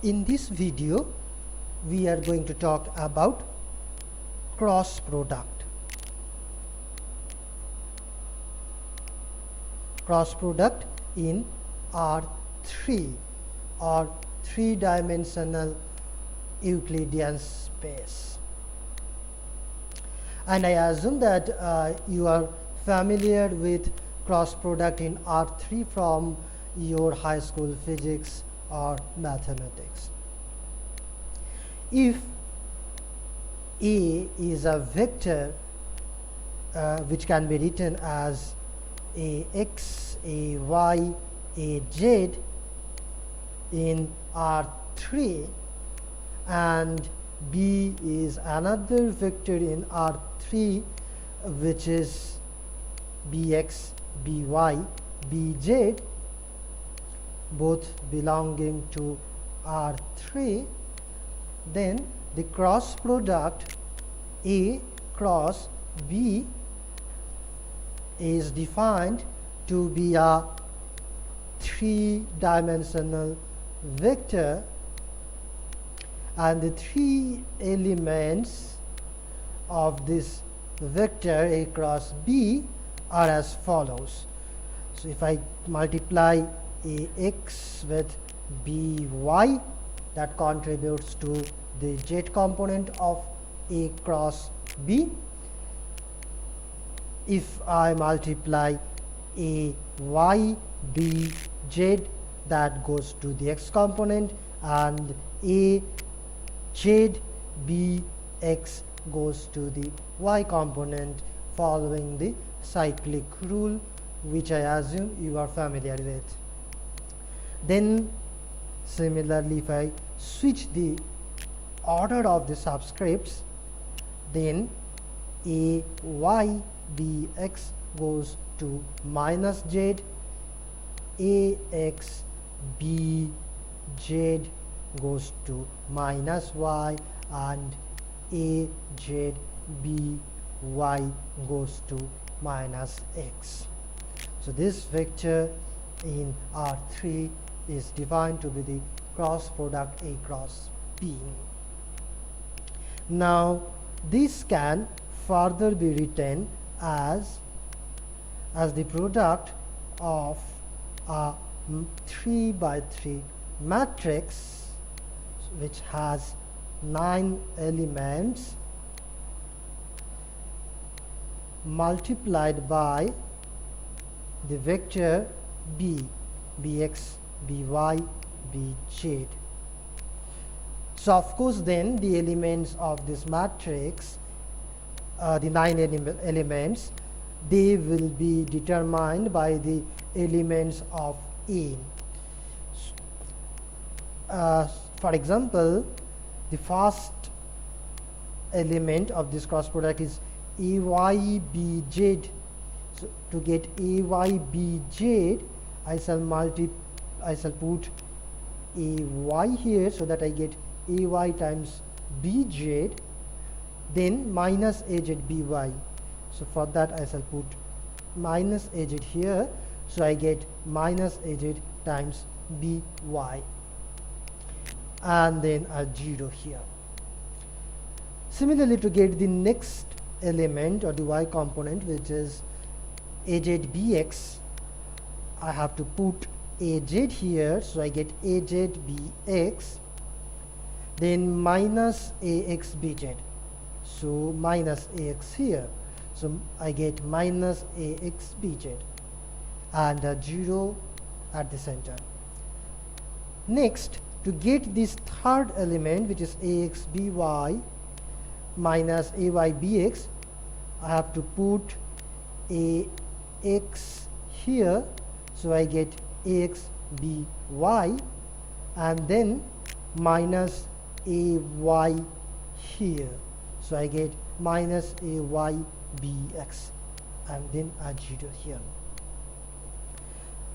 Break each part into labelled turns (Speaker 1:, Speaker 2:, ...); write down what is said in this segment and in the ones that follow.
Speaker 1: In this video, we are going to talk about cross product. Cross product in R3 or three-dimensional Euclidean space. And I assume that you are familiar with cross product in R3 from your high school physics or mathematics. If A is a vector which can be written as Ax, Ay, Az in R3, and B is another vector in R3 which is Bx, By, Bz, both belonging to R3, then the cross product A cross B is defined to be a three-dimensional vector, and the three elements of this vector A cross B are as follows. So if I multiply Ax with By, that contributes to the z component of A cross B. If I multiply Ay Bz, that goes to the x component, and Az Bx goes to the y component, following the cyclic rule, which I assume you are familiar with. Then similarly, if I switch the order of the subscripts, then Ay Bx goes to minus z, Ax Bz goes to minus y, and Az By goes to minus x. So this vector in R3 is defined to be the cross product A cross B. Now this can further be written as the product of a 3 by 3 matrix which has 9 elements multiplied by the vector B, Bx, By, Bz. So of course then the elements of this matrix, the 9 elements, they will be determined by the elements of A. For example, the first element of this cross product is Ay Bz. So to get Ay Bz, I shall put Ay here, so that I get Ay times Bz, then minus Az By. So for that I shall put minus Az here, so I get minus Az times By, and then a 0 here. Similarly, to get the next element or the y component, which is Az Bx, I have to put Az here, so I get Az Bx, then minus Ax Bz, so minus Ax here, so I get minus Ax Bz, and a 0 at the center. Next, to get this third element, which is Ax By minus Ay Bx, I have to put Ax here, so I get Ax By, and then minus Ay here, so I get minus Ay Bx, and then a 0 here.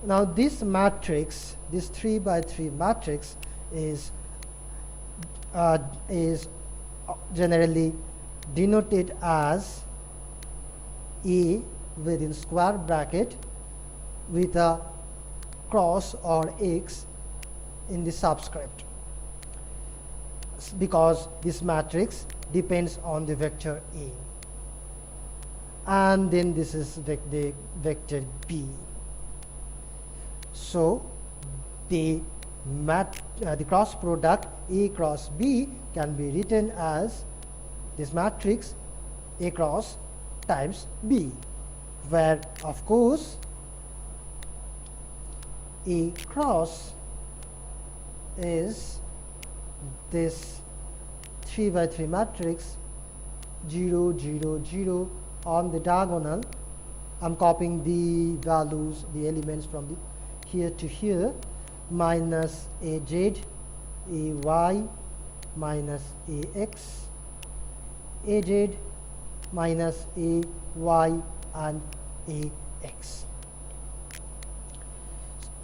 Speaker 1: Now this matrix, this 3 by 3 matrix, is generally denoted as A within square bracket with a cross or X in the subscript. because this matrix depends on the vector A, and then this is the vector B. So the cross product A cross B can be written as this matrix A cross times B, where of course A cross is this 3 by 3 matrix 0 0 0 on the diagonal. I'm copying the values, the elements from the here to here, minus AZ, AY, minus AX, AZ, minus AY, and AX.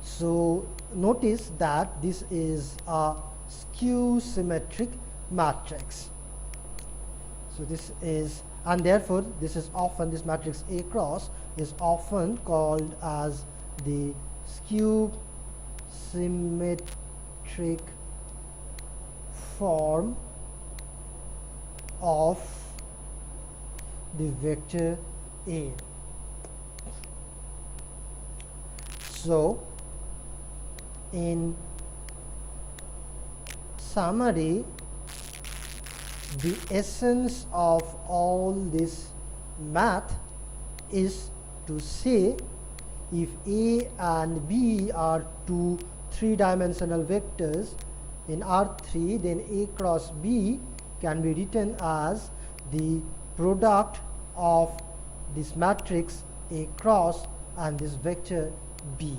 Speaker 1: So notice that this is a skew symmetric matrix. So this is, and therefore this is often, this matrix A cross is often called as the skew symmetric form of the vector A. So in summary, the essence of all this math is to say if A and B are two three-dimensional vectors in R3, then A cross B can be written as the product of this matrix A cross and this vector B.